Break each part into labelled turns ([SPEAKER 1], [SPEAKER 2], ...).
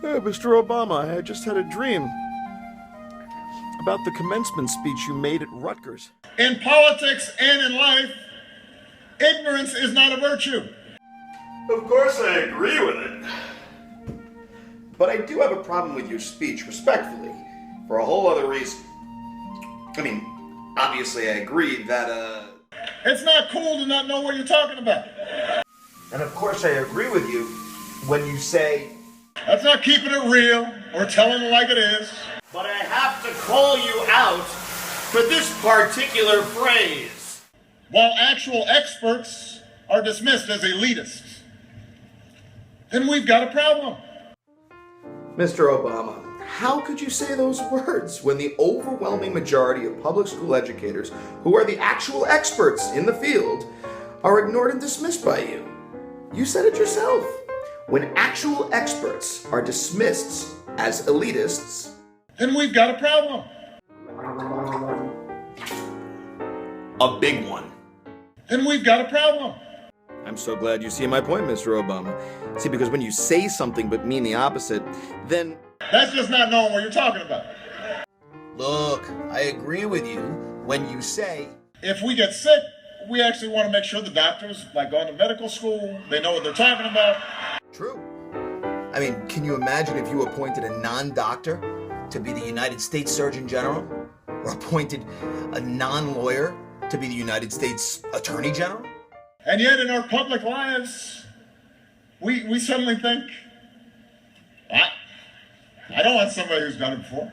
[SPEAKER 1] Hey, Mr. Obama, I just had a dream about the commencement speech you made at Rutgers.
[SPEAKER 2] In politics and in life, ignorance is not a virtue.
[SPEAKER 1] Of course I agree with it. But I do have a problem with your speech, respectfully, for a whole other reason. I mean, obviously I agree that,
[SPEAKER 2] It's not cool to not know what you're talking about.
[SPEAKER 1] And of course I agree with you when you say...
[SPEAKER 2] That's not keeping it real or telling it like it is.
[SPEAKER 1] But I have to call you out for this particular phrase.
[SPEAKER 2] While actual experts are dismissed as elitists, then we've got a problem.
[SPEAKER 1] Mr. Obama, how could you say those words when the overwhelming majority of public school educators, who are the actual experts in the field, are ignored and dismissed by you? You said it yourself. When actual experts are dismissed as elitists,
[SPEAKER 2] then we've got a problem.
[SPEAKER 1] A big one.
[SPEAKER 2] Then we've got a problem.
[SPEAKER 1] I'm so glad you see my point, Mr. Obama. See, because when you say something but mean the opposite, then...
[SPEAKER 2] That's just not knowing what you're talking about.
[SPEAKER 1] Look, I agree with you when you say...
[SPEAKER 2] If we get sick, we actually want to make sure the doctors, like going to medical school, they know what they're talking about.
[SPEAKER 1] True. I mean, can you imagine if you appointed a non-doctor to be the United States Surgeon General? Or appointed a non-lawyer to be the United States Attorney General?
[SPEAKER 2] And yet in our public lives, we suddenly think, I don't want somebody who's done it before.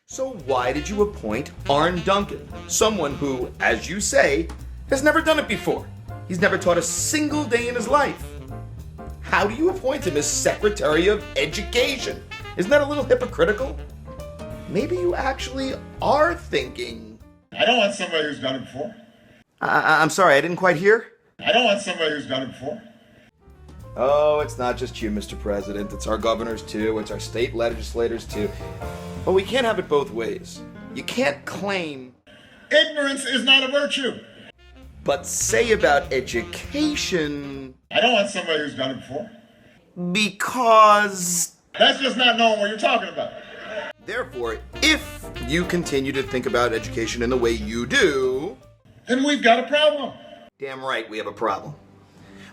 [SPEAKER 1] So why did you appoint Arne Duncan, someone who, as you say, has never done it before? He's never taught a single day in his life. How do you appoint him as Secretary of Education? Isn't that a little hypocritical? Maybe you actually are thinking...
[SPEAKER 2] I don't want somebody who's done it before.
[SPEAKER 1] I'm sorry, I didn't quite hear.
[SPEAKER 2] I don't want somebody who's done it before.
[SPEAKER 1] Oh, it's not just you, Mr. President. It's our governors, too. It's our state legislators, too. But we can't have it both ways. You can't claim...
[SPEAKER 2] Ignorance is not a virtue.
[SPEAKER 1] But say about education...
[SPEAKER 2] I don't want somebody who's done it before.
[SPEAKER 1] Because...
[SPEAKER 2] That's just not knowing what you're talking about.
[SPEAKER 1] Therefore, if you continue to think about education in the way you do...
[SPEAKER 2] Then we've got a problem.
[SPEAKER 1] Damn right we have a problem.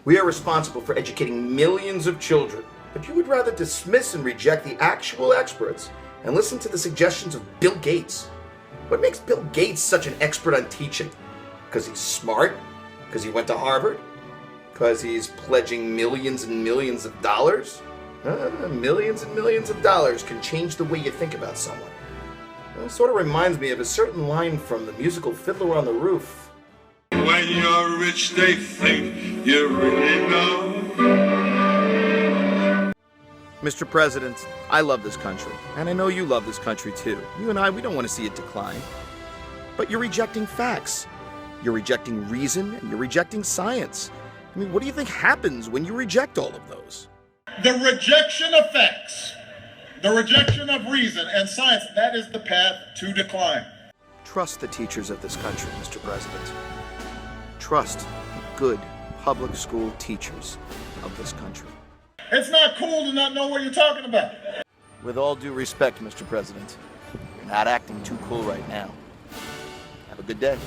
[SPEAKER 1] We are responsible for educating millions of children, but you would rather dismiss and reject the actual experts and listen to the suggestions of Bill Gates. What makes Bill Gates such an expert on teaching? Because he's smart? Because he went to Harvard? Because he's pledging millions and millions of dollars? Millions and millions of dollars can change the way you think about someone. It sort of reminds me of a certain line from the musical Fiddler on the Roof.
[SPEAKER 3] When you're rich, they think you really know.
[SPEAKER 1] Mr. President, I love this country, and I know you love this country too. You and I, we don't want to see it decline. But you're rejecting facts. You're rejecting reason, and you're rejecting science. I mean, what do you think happens when you reject all of those?
[SPEAKER 2] The rejection of facts, the rejection of reason and science, that is the path to decline.
[SPEAKER 1] Trust the teachers of this country, Mr. President. Trust the good public school teachers of this country.
[SPEAKER 2] It's not cool to not know what you're talking about.
[SPEAKER 1] With all due respect, Mr. President, you're not acting too cool right now. Have a good day.